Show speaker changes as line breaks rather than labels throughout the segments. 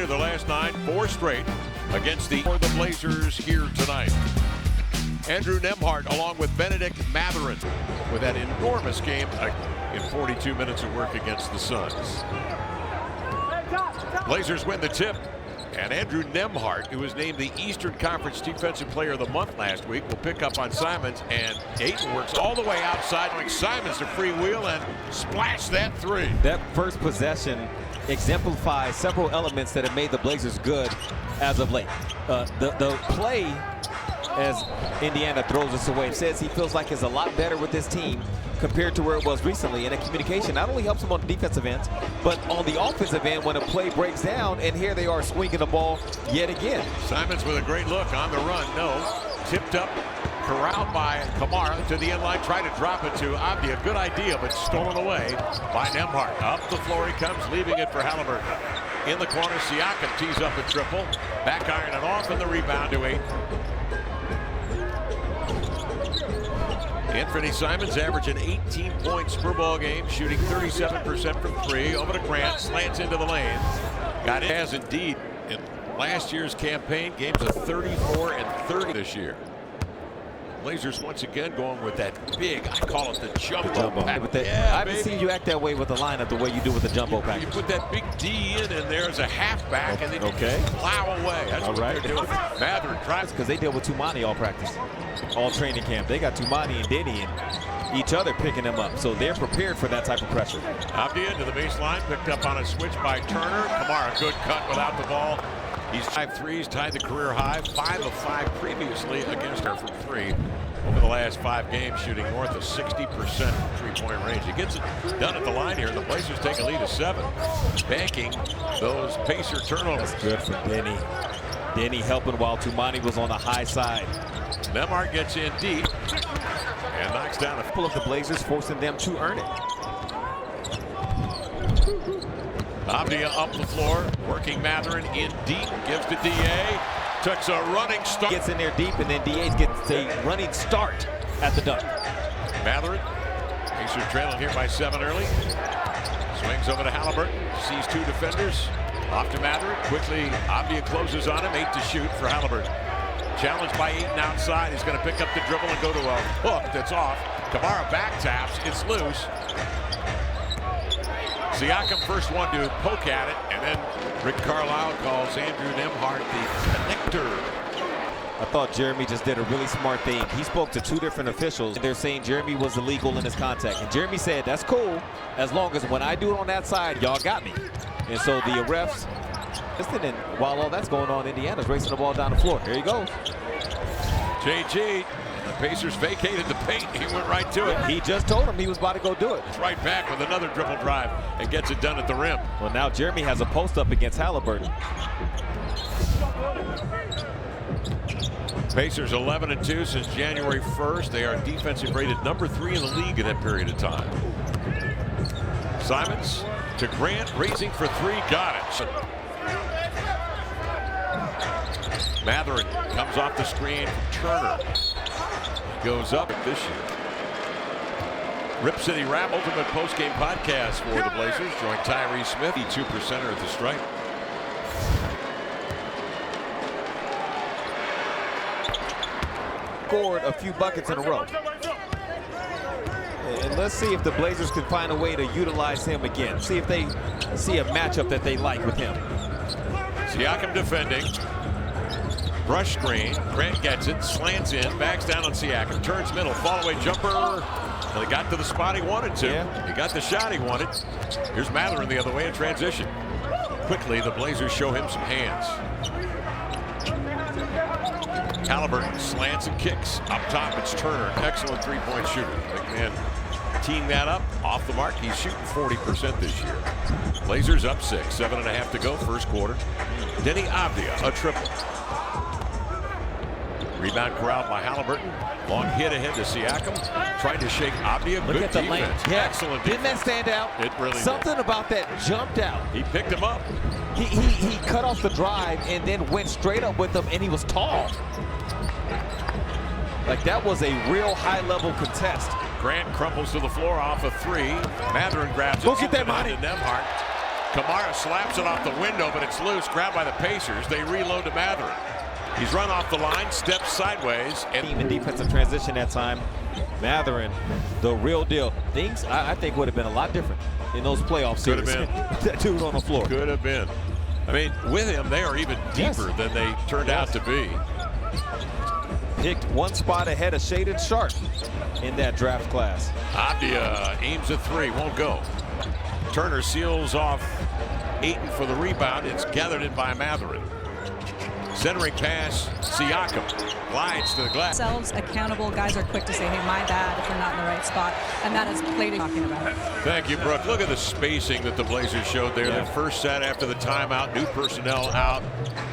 of their last 9, 4 straight against the Blazers here tonight. Andrew Nembhard along with Benedict Mathurin with that enormous game in 42 minutes of work against the Suns. Blazers win the tip, and Andrew Nembhard, who was named the Eastern Conference Defensive Player of the Month last week, will pick up on Simons, and Ayton works all the way outside, going Simons to freewheel and splash that 3.
That first possession exemplifies several elements that have made the Blazers good as of late. The play, as Indiana throws us away, says he feels like it's a lot better with this team compared to where it was recently. And the communication not only helps him on the defensive end, but on the offensive end when a play breaks down, and here they are swinging the ball yet again.
Simons with a great look on the run. No, tipped up, corralled by Kamara to the end line, tried to drop it to Abdi. A good idea, but stolen away by Nembhard. Up the floor he comes, leaving it for Halliburton. In the corner, Siakam tees up a triple. Back iron and off, and the rebound to Ayton. Anthony Simons averaging 18 points per ball game, shooting 37% from 3. Over to Grant, slants into the lane. Got it as indeed in last year's campaign, games of 34 and 30 this year. Blazers once again going with that big, I call it the jumbo pack.
I haven't seen you act that way with the lineup the way you do with the jumbo pack.
You put that big D in, and there's a halfback, and then you just plow away. That's what they're doing. Mathurin tries.
Because they deal with Tumani all practice, all training camp. They got Tumani and Denny and each other picking them up, so they're prepared for that type of pressure.
Abdi into the baseline, picked up on a switch by Turner. Kamara, good cut without the ball. He's 5 threes, tied the career high, 5 of 5 previously against her from 3 over the last 5 games, shooting north of 60% from 3-point range. He gets it done at the line here. The Blazers take a lead of 7, banking those Pacer turnovers.
That's good for Denny. Denny helping while Tumani was on the high side.
Nembhard gets in deep and knocks down a
couple of the Blazers, forcing them to earn it.
Abdi up the floor, working Mathurin in deep, gives to DA, takes a running start.
Gets in there deep, and then DA gets a running start at the dunk.
Mathurin, Pacers trailing here by 7 early. Swings over to Halliburton, sees 2 defenders. Off to Mathurin, quickly Abdi closes on him, 8 to shoot for Halliburton. Challenged by Ayton outside, he's going to pick up the dribble and go to a hook that's off. Kamara back taps, it's loose. Siakam first one to poke at it, and then Rick Carlisle calls Andrew Nembhard the connector.
I thought Jeremy just did a really smart thing. He spoke to 2 different officials, and they're saying Jeremy was illegal in his contact. And Jeremy said, that's cool, as long as when I do it on that side, y'all got me. And so the refs, and while all that's going on, Indiana's racing the ball down the floor. Here he goes.
JG. The Pacers vacated the paint. He went right to it.
He just told him he was about to go do it.
It's right back with another dribble drive and gets it done at the rim.
Well, now Jeremy has a post up against Halliburton.
Pacers 11-2 since January 1st. They are defensive rated number 3 in the league in that period of time. Simons to Grant, raising for 3, got it. Mathurin comes off the screen from Turner. Goes up this year. Rip City Rap Ultimate Postgame Podcast for the Blazers. Join Tyree Smith, 2%er at the stripe.
Scored a few buckets in a row. And let's see if the Blazers can find a way to utilize him again. See if they see a matchup that they like with him.
Siakam defending. Brush screen. Grant gets it, slants in, backs down on Siakam, turns middle, fall away jumper. Well, he got to the spot he wanted to.
Yeah.
He got the shot he wanted. Here's Mathurin the other way in transition. Quickly, the Blazers show him some hands. Halliburton slants and kicks. Up top, it's Turner. Excellent 3-point shooter. McMahon teeing that up. Off the mark, he's shooting 40% this year. Blazers up 6, 7.5 to go, first quarter. Denny Avdia, a triple. Rebound corralled by Halliburton. Long hit ahead to Siakam. Trying to shake Abdi.
Look at the lane.
Yeah. Excellent defense.
Didn't that stand out?
It really
Something
did.
about that jumped out.
He picked him up.
He cut off the drive and then went straight up with him, and he was tall. Like, that was a real high-level contest.
Grant crumples to the floor off a 3. Mathurin grabs it.
Go get that money.
Nembhard. Kamara slaps it off the window, but it's loose. Grabbed by the Pacers. They reload to Mathurin. He's run off the line, steps sideways. And
in defensive transition that time, Mathurin, the real deal. Things, I think, would have been a lot different in those playoff series.
Could have been.
That dude on the floor.
Could have been. I mean, with him, they are even deeper than they turned out to be.
Picked one spot ahead of Shaden Sharp in that draft class.
Abdia aims a three, won't go. Turner seals off Ayton for the rebound. It's gathered in by Mathurin. Centering pass, Siakam glides to the glass.
Themselves accountable. Guys are quick to say, hey, my bad if you're not in the right spot. And that is Clayton talking about.
Thank you, Brooke. Look at the spacing that the Blazers showed there. The first set after the timeout, new personnel out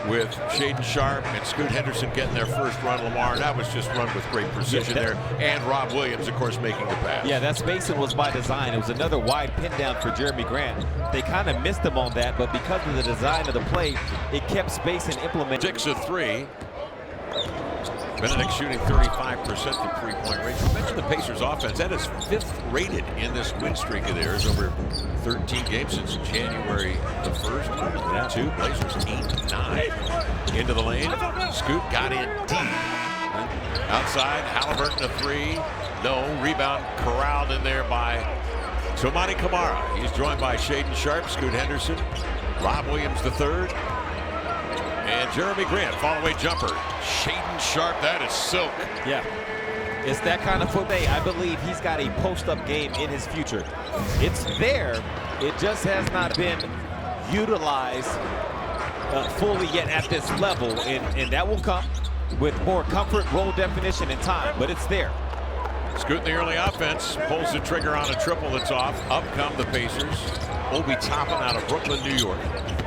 with Shaden Sharp and Scoot Henderson getting their first run. Lamar, that was just run with great precision there. And Rob Williams, of course, making the pass.
Yeah, that spacing was by design. It was another wide pin down for Jeremy Grant. They kind of missed him on that, but because of the design of the play, it kept spacing implemented.
6 of 3. Benedict shooting 35% from three-point range. You mentioned the Pacers offense. That is 5th rated in this win streak of theirs over 13 games since January the 1st. 2 Blazers 8-9. Into the lane. Scoot got in deep. Outside, Halliburton a 3. No. Rebound corralled in there by Toumani Camara. He's joined by Shaden Sharp, Scoot Henderson, Rob Williams III. And Jeremy Grant, fall-away jumper. Shaden Sharp, that is silk.
Yeah, it's that kind of football. I believe he's got a post-up game in his future. It's there. It just has not been utilized fully yet at this level. And that will come with more comfort, role definition, and time. But it's there.
Scoot in the early offense. Pulls the trigger on a triple that's off. Up come the Pacers. Obi Toppin out of Brooklyn, New York.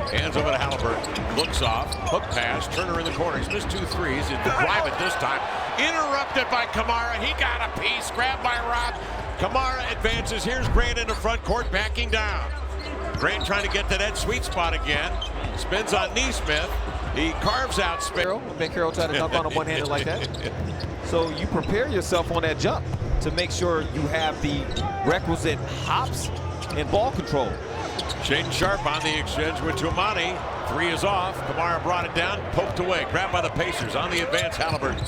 Hands over to Halliburton. Looks off. Hook pass. Turner in the corner. He's missed 2 threes. He'll drive it this time. Interrupted by Kamara. He got a piece. Grabbed by Rob. Kamara advances. Here's Grant in the front court, backing down. Grant trying to get to that sweet spot again. Spins on Neesmith. He carves out space.
Ben Carroll tried to dunk on him one-handed like that. So you prepare yourself on that jump to make sure you have the requisite hops and ball control.
Shaden Sharp on the exchange with Toumani. 3 is off. Kamara brought it down, poked away. Grabbed by the Pacers on the advance. Halliburton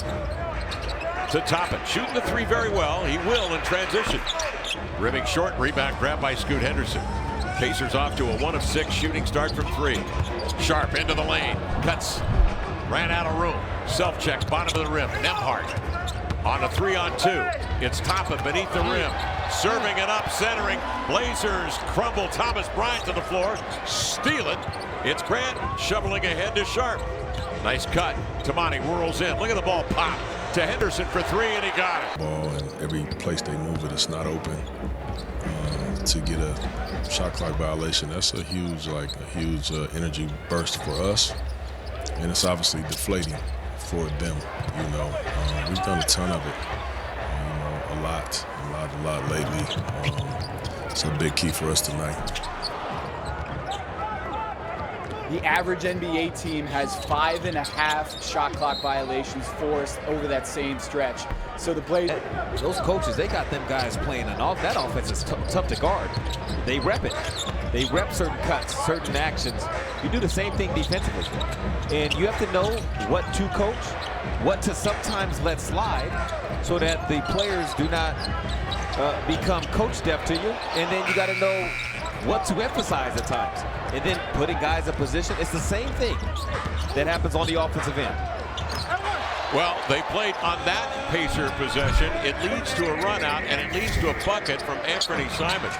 to Toppin. Shooting the 3 very well. He will in transition. Rimming short. Rebound grabbed by Scoot Henderson. Pacers off to a 1 of 6 shooting start from 3. Sharp into the lane. Cuts. Ran out of room. Self-check. Bottom of the rim. Nembhard on a 3-on-2. It's Toppin beneath the rim. Serving it up, centering. Blazers crumble. Thomas Bryant to the floor. Steal it. It's Grant shoveling ahead to Sharp. Nice cut. Toumani whirls in. Look at the ball pop to Henderson for 3, and he got it.
Ball, and every place they move it, it's not open. To get a shot clock violation, that's a huge energy burst for us, and it's obviously deflating for them. We've done a ton of it. A lot lately. It's a big key for us tonight.
The average NBA team has 5.5 shot clock violations forced over that same stretch. So the Blazers,
those coaches, they got them guys playing, and all that offense is tough to guard. They rep it. They rep certain cuts, certain actions. You do the same thing defensively. And you have to know what to coach, what to sometimes let slide, so that the players do not become coach deaf to you. And then you got to know what to emphasize at times. And then putting guys in position, it's the same thing that happens on the offensive end.
Well, they played on that Pacer possession. It leads to a run out, and it leads to a bucket from Anthony Simons.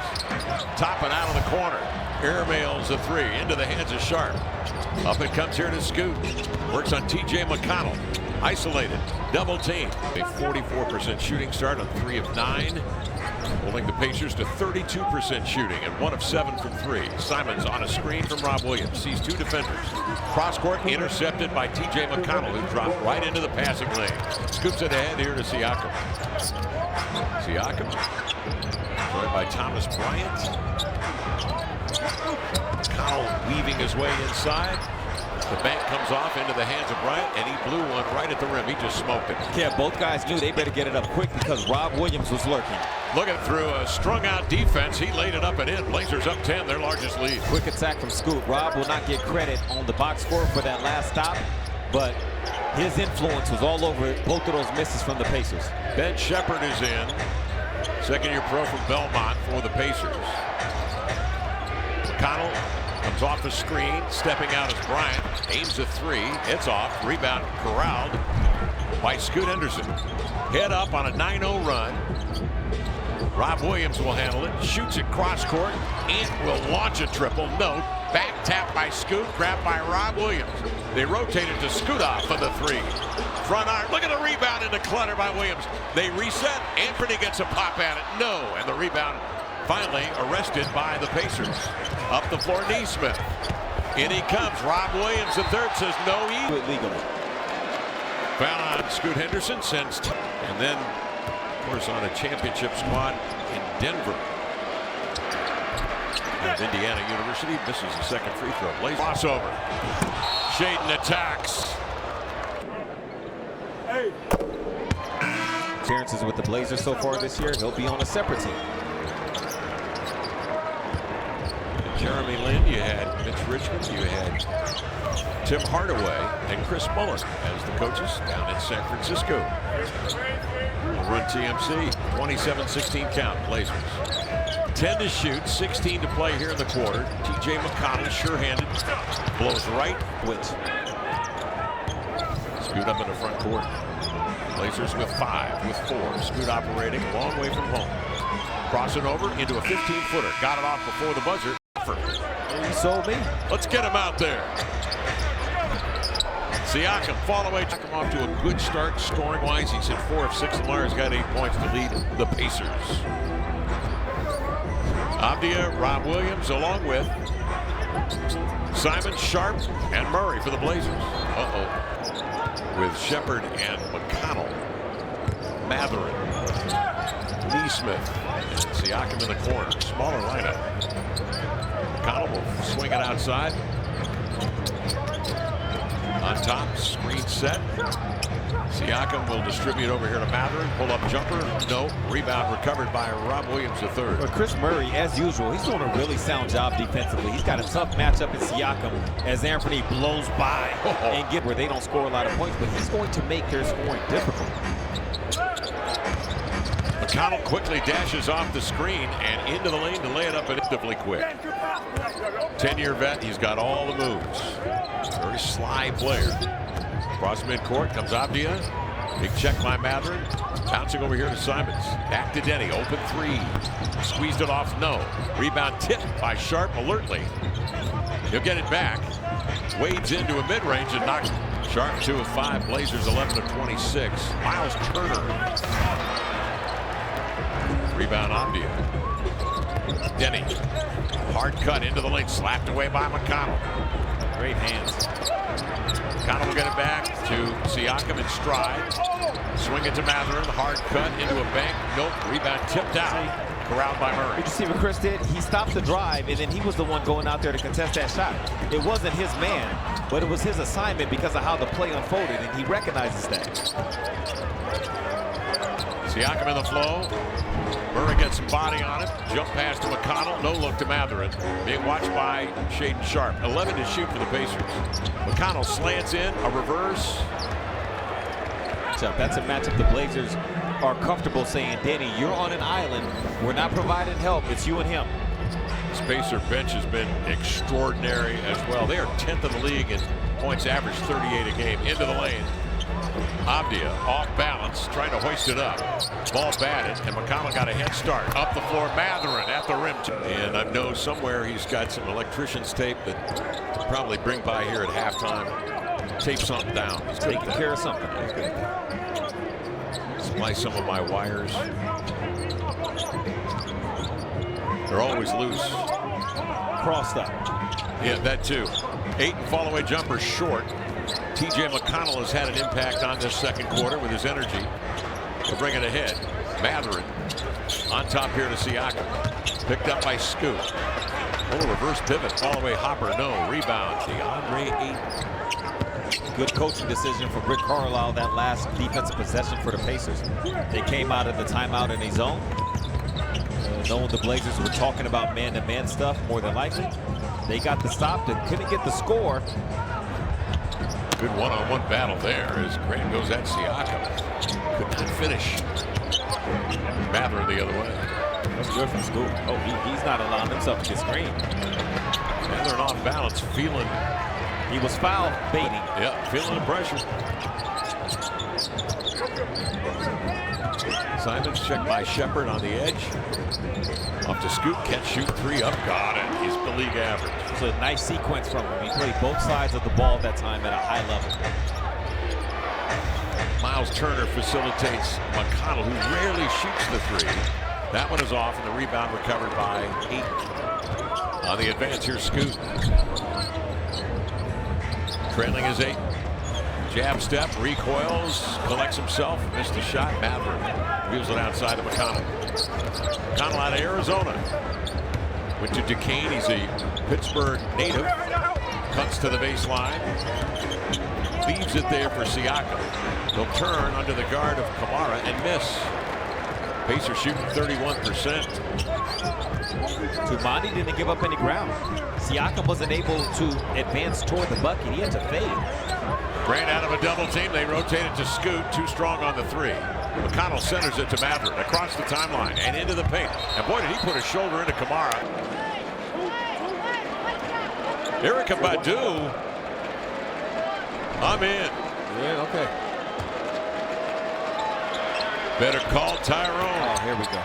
Topping out of the corner. Airmails a 3 into the hands of Sharp. Up it comes here to Scoot. Works on T.J. McConnell. Isolated. Double team. A 44% shooting start on 3 of 9. Holding the Pacers to 32% shooting and 1 of 7 from 3. Simons on a screen from Rob Williams. Sees 2 defenders. Cross court intercepted by T.J. McConnell, who dropped right into the passing lane. Scoops it ahead here to Siakam. Siakam joined by Thomas Bryant. McConnell weaving his way inside. The bank comes off into the hands of Bryant, and he blew one right at the rim. He just smoked it.
Yeah, both guys knew they better get it up quick because Rob Williams was lurking.
Looking through a strung-out defense, he laid it up and in. Blazers up 10, their largest lead.
Quick attack from Scoot. Rob will not get credit on the box score for that last stop, but his influence was all over both of those misses from the Pacers.
Ben Shepherd is in. Second-year pro from Belmont for the Pacers. McConnell comes off the screen, stepping out as Bryant aims a three. It's off. Rebound corralled by Scoot Henderson. Head up on a 9-0 run. Rob Williams will handle it. Shoots it cross court. Ant will launch a triple. No. Back tap by Scoot. Grabbed by Rob Williams. They rotate it to Scoot off for the three. Front arm. Look at the rebound into clutter by Williams. They reset. Anthony gets a pop at it. No. And the rebound finally arrested by the Pacers. Up the floor, Neesmith. In he comes. Rob Williams, the third, says no.
Do it legally.
Foul on Scoot Henderson sends. And then, of course, on a championship squad in Denver. As Indiana University misses the second free throw. Blaze crossover. Shaden attacks.
Appearances with the Blazers so far this year, he'll be on a separate team.
Jeremy Lin, you had Mitch Richmond, you had Tim Hardaway, and Chris Muller as the coaches down in San Francisco. We'll run TMC, 27-16 count, Blazers. 10 to shoot, 16 to play here in the quarter. TJ McConnell, sure-handed, blows right.
Which
Scoot up in the front court. Blazers with 5, with 4. Scoot operating a long way from home. Crossing over into a 15-footer. Got it off before the buzzer.
you sold me.
Let's get him out there. Siakam, fall away. Siakam off to a good start scoring-wise. He's hit 4 of 6. Lamar's got 8 points to lead the Pacers. Abdia, Rob Williams, along with Simon, Sharp, and Murray for the Blazers. With Shepherd and McConnell, Matherin, Neesmith, and Siakam in the corner. Smaller lineup. McConnell will swing it outside. On top, screen set. Siakam will distribute over here to Matherin. Pull up jumper. No. Rebound recovered by Rob Williams III.
But Chris Murray, as usual, he's doing a really sound job defensively. He's got a tough matchup in Siakam as Anthony blows by and get where they don't score a lot of points, but he's going to make their scoring difficult.
McConnell quickly dashes off the screen and into the lane to lay it up relatively quick. 10-year vet, he's got all the moves. Very sly player. Cross midcourt comes Abdia. Big check by Matherin. Bouncing over here to Simons. Back to Denny. Open three. Squeezed it off. No. Rebound tipped by Sharp alertly. He'll get it back. Wades into a mid-range and knocks Sharp 2 of 5. Blazers 11 of 26. Miles Turner. Rebound Abdia. Denny. Hard cut into the lane. Slapped away by McConnell. Great hands. McConnell will get it back to Siakam in stride. Swing it to Matherin. Hard cut into a bank. Nope. Rebound tipped out. Corralled by Murray.
Did you see what Chris did? He stopped the drive, and then he was the one going out there to contest that shot. It wasn't his man, but it was his assignment because of how the play unfolded, and he recognizes that.
Siakam in the flow. Murray gets some body on it. Jump pass to McConnell. No look to Matherin. Being watched by Shaden Sharp. 11 to shoot for the Pacers. McConnell slants in. A reverse.
That's a matchup the Blazers are comfortable saying, Danny, you're on an island. We're not providing help. It's you and him.
This Pacer bench has been extraordinary as well. They are 10th in the league in points average, 38 a game. Into the lane. Abdia off balance, trying to hoist it up. Ball batted, and McConnell got a head start. Up the floor, Matherin at the rim. And I know somewhere he's got some electrician's tape that he'll probably bring by here at halftime. Tape something down. He's
taking care of something.
Splice some of my wires. They're always loose.
Crossed up.
Yeah, that too. 8 and fall away jumper short. TJ McConnell has had an impact on this second quarter with his energy to bring it ahead. Matherin on top here to Siakam. Picked up by Scoot. Little reverse pivot, fall away hopper, no. Rebound, DeAndre Ayton.
Good coaching decision from Rick Carlisle that last defensive possession for the Pacers. They came out of the timeout in a zone. Knowing the Blazers were talking about man-to-man stuff more than likely. They got the stop and couldn't get the score.
Good one-on-one battle there as Grant goes at Siakam. Could not finish. Mather the other way.
That's good from Scoot. Oh, he's not allowing himself to get screened.
Mather off balance, feeling.
He was foul baiting.
Yeah, feeling the pressure. Simons checked by Shepard on the edge. Off to Scoot, catch, shoot three up. Got it. He's the league average.
It's a nice sequence from him. He played both sides of the ball that time at a high level.
Miles Turner facilitates McConnell, who rarely shoots the three. That one is off, and the rebound recovered by Ayton. On the advance, here's Scoot. Trailing is Ayton. Jab step, recoils, collects himself, missed the shot. Mather wheels it outside of McConnell. McConnell out of Arizona. Went to Duquesne. He's a Pittsburgh native. Cuts to the baseline. Leaves it there for Siakam. He'll turn under the guard of Kamara and miss. Pacers shooting 31%.
Tumani didn't give up any ground. Siakam wasn't able to advance toward the bucket. He had to fade.
Grant out of a double team. They rotate it to Scoot. Too strong on the three. McConnell centers it to Mather across the timeline and into the paint. And boy, did he put a shoulder into Kamara. Erika Badu. I'm in.
Yeah, okay.
Better call Tyrone.
Oh, here we go.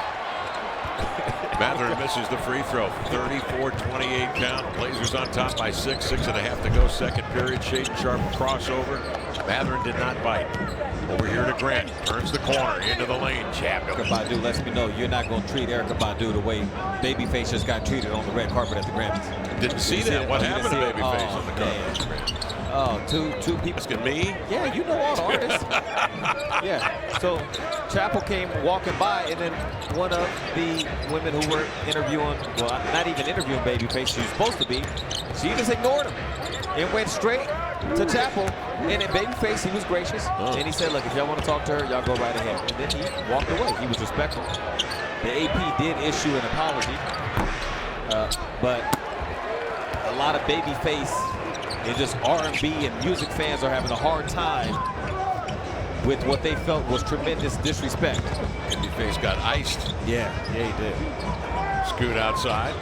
Mather misses the free throw. 34-28 count. Blazers on top by 6. 6.5 to go. Second period. Shaden Sharp crossover. Mather did not bite. Over here to Grant. Turns the corner into the lane. Jab.
Erika Badu lets me know you're not going to treat Erika Badu the way Babyface just got treated on the red carpet at the Grammys.
Didn't see that. What happened to Babyface on the carpet?
Oh, two people.
Asking me?
Yeah, you know all the artists. Yeah. So Chappell came walking by, and then one of the women who were interviewing, well, not even interviewing Babyface, she was supposed to be, she just ignored him and went straight to Chappell. And then Babyface, he was gracious, and he said, "Look, if y'all want to talk to her, y'all go right ahead." And then he walked away. He was respectful. The AP did issue an apology, but a lot of Babyface and just R&B and music fans are having a hard time with what they felt was tremendous disrespect.
Babyface got iced.
Yeah, he did.
Scoot outside.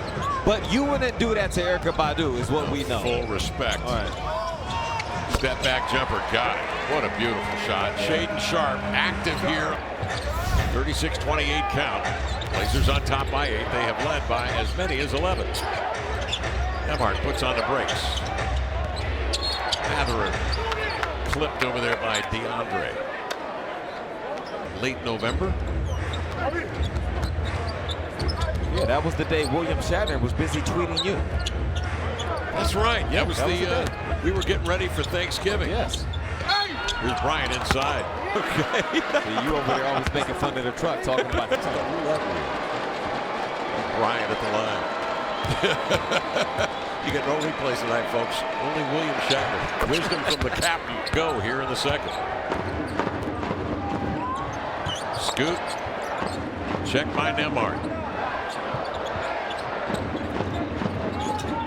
But you wouldn't do that to Erika Badu, is what we know.
Full respect.
All right.
Step back jumper, got it. What a beautiful shot. Shaden Sharp active here. 36-28 count. Blazers on top by 8. They have led by as many as 11. Nembhard puts on the brakes. Mather clipped over there by DeAndre. Late November.
Yeah, that was the day William Shatner was busy tweeting you.
That's right. Yeah, that was
the
we were getting ready for Thanksgiving.
Yes.
Here's Bryant inside. Okay.
See, you over there always making fun of the truck, talking about the
Bryant at the line. You get no replays tonight, folks. Only William Shatner. Wisdom from the captain. Go here in the second. Scoot. Check by Nembhard.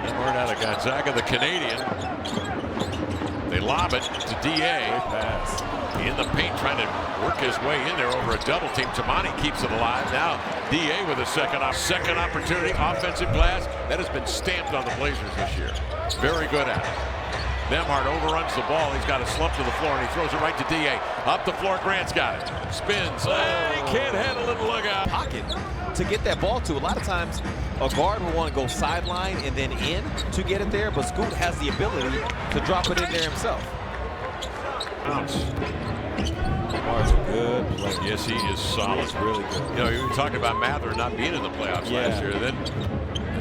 Nembhard out of Gonzaga, the Canadian. They lob it to D.A.
pass.
In the paint, trying to work his way in there over a double team. Tamani keeps it alive. Now D.A. with a second opportunity. Offensive glass. That has been stamped on the Blazers this year. Very good at it. Nembhard overruns the ball. He's got a slump to the floor, and he throws it right to D.A. Up the floor, Grant's got it. Spins. He can't handle it. Look out.
Pocket to get that ball to. A lot of times, a guard will want to go sideline and then in to get it there, but Scoot has the ability to drop it in there himself.
Bounce.
Lamar's a good player.
Yes, he is solid.
He's really good.
You know, you were talking about Mather not being in the playoffs last year. Then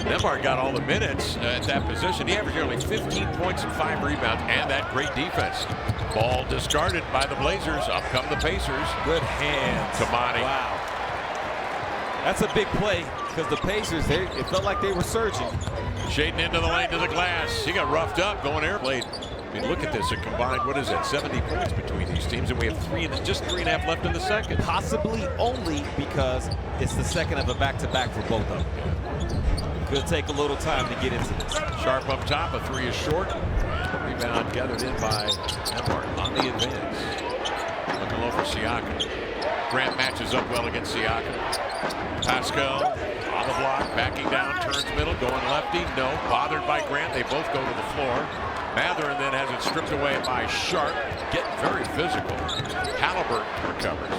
Nembhard got all the minutes at that position. He averaged nearly 15 points and 5 rebounds, and that great defense. Ball discarded by the Blazers. Up come the Pacers.
Good hands.
Tamani.
Wow. That's a big play because the Pacers, it felt like they were surging.
Shading into the lane to the glass. He got roughed up going airplane. I mean, look at this. A combined, what is that, 70 points between these teams, and we have just 3.5 left in the second.
Possibly only because it's the second of a back-to-back for both of them. Could take a little time to get into this.
Sharp up top, a three is short. Rebound gathered in by Nemhart on the advance. Looking low for Siakam. Grant matches up well against Siakam. Pascal on the block, backing down, turns middle, going lefty. No, bothered by Grant. They both go to the floor. Matherin then has it stripped away by Sharp. Getting very physical. Halliburton recovers.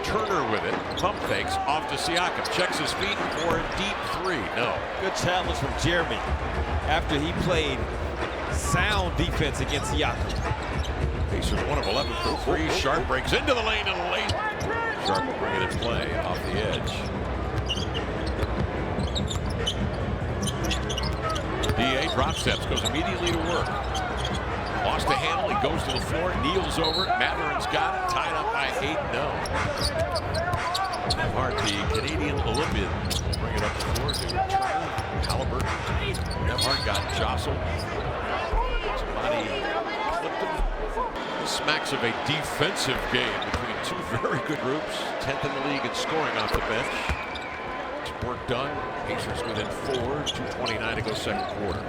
Turner with it. Pump fakes off to Siakam. Checks his feet for a deep three. No.
Good challenge from Jeremy after he played sound defense against Siakam.
Pacers 1 of 11 for three. Sharp breaks into the lane and late. Sharp will bring it in play off the edge. DA drop steps, goes immediately to work. Lost the handle, he goes to the floor, kneels over it. Matherin's got it, tied up by 8. No. Nemhart, the Canadian Olympian, bring it up the floor to Turner. Halliburton. Nemhart got jostled. Somebody clipped him. Smacks of a defensive game between two very good groups. 10th in the league in scoring off the bench. Work done. Pacers within 4. 2:29 to go second quarter.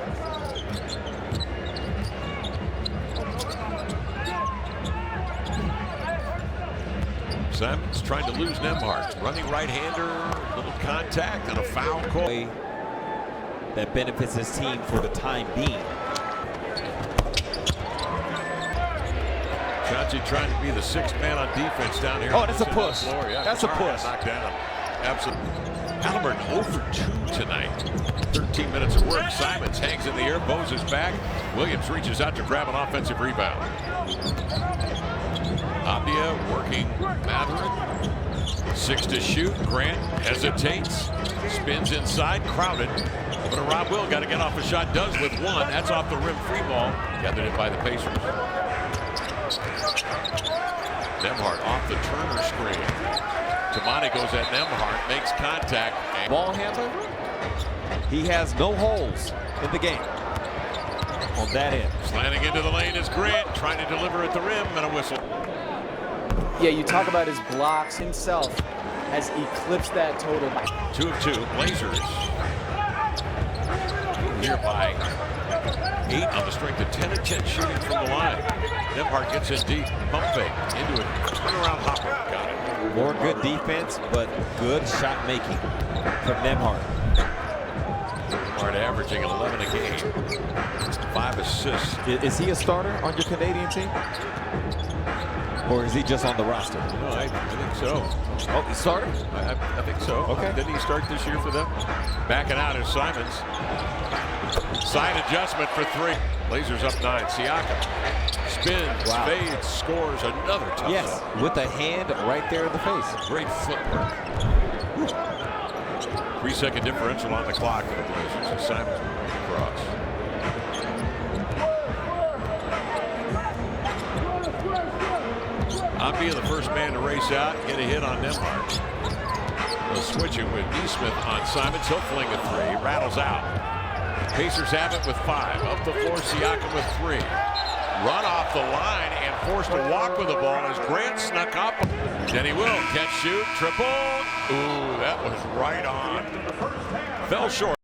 Simons trying to lose Nemhart. Running right-hander, little contact and a foul call.
That benefits his team for the time being.
Chauncey trying to be the 6th man on defense down here.
Oh, that's a push.
Yeah,
that's a push.
Knocked down. Absolutely. Halliburton 0 for 2 tonight. 13 minutes of work. Simons hangs in the air. Bose is back. Williams reaches out to grab an offensive rebound. Abdia working Matherin. 6 to shoot. Grant hesitates. Spins inside. Crowded. Over to Rob Will. Got to get off a shot. Does with 1. That's off the rim. Free ball. Gathered in by the Pacers. Nemhart off the Turner screen. Tamani goes at Nemhart, makes contact.
Ball handler, he has no holes in the game on that end.
Slanting into the lane is Grant, trying to deliver at the rim, and a whistle.
Yeah, you talk about his blocks. Himself has eclipsed that total by
2 of 2. Blazers here by 8 on the strength of 10 of 10 shooting from the line. Nemhart gets in deep, pump fake into it, turnaround hopper, got it.
More good defense, but good shot making from Nemhart.
Nemhart averaging 11 a game, 5 assists.
Is he a starter on your Canadian team? Or is he just on the roster?
No, I think so.
Oh, he started?
I think so.
Okay.
Didn't he start this year for them? Backing out is Simons. Side adjustment for 3. Blazers up 9. Siakam spins, fades, scores another touchdown.
Yes, with a hand right there in the face.
Great footwork. 3-second differential on the clock for the Blazers as Simons moving across. Abdia the first man to race out, get a hit on Nemhart. They'll switch it with Nesmith on Simons. He'll fling a 3, rattles out. Pacers have it with 5. Up the floor, Siakam with 3. Run off the line and forced to walk with the ball as Grant snuck up. Then he will catch, shoot, triple. Ooh, that was right on. Fell short.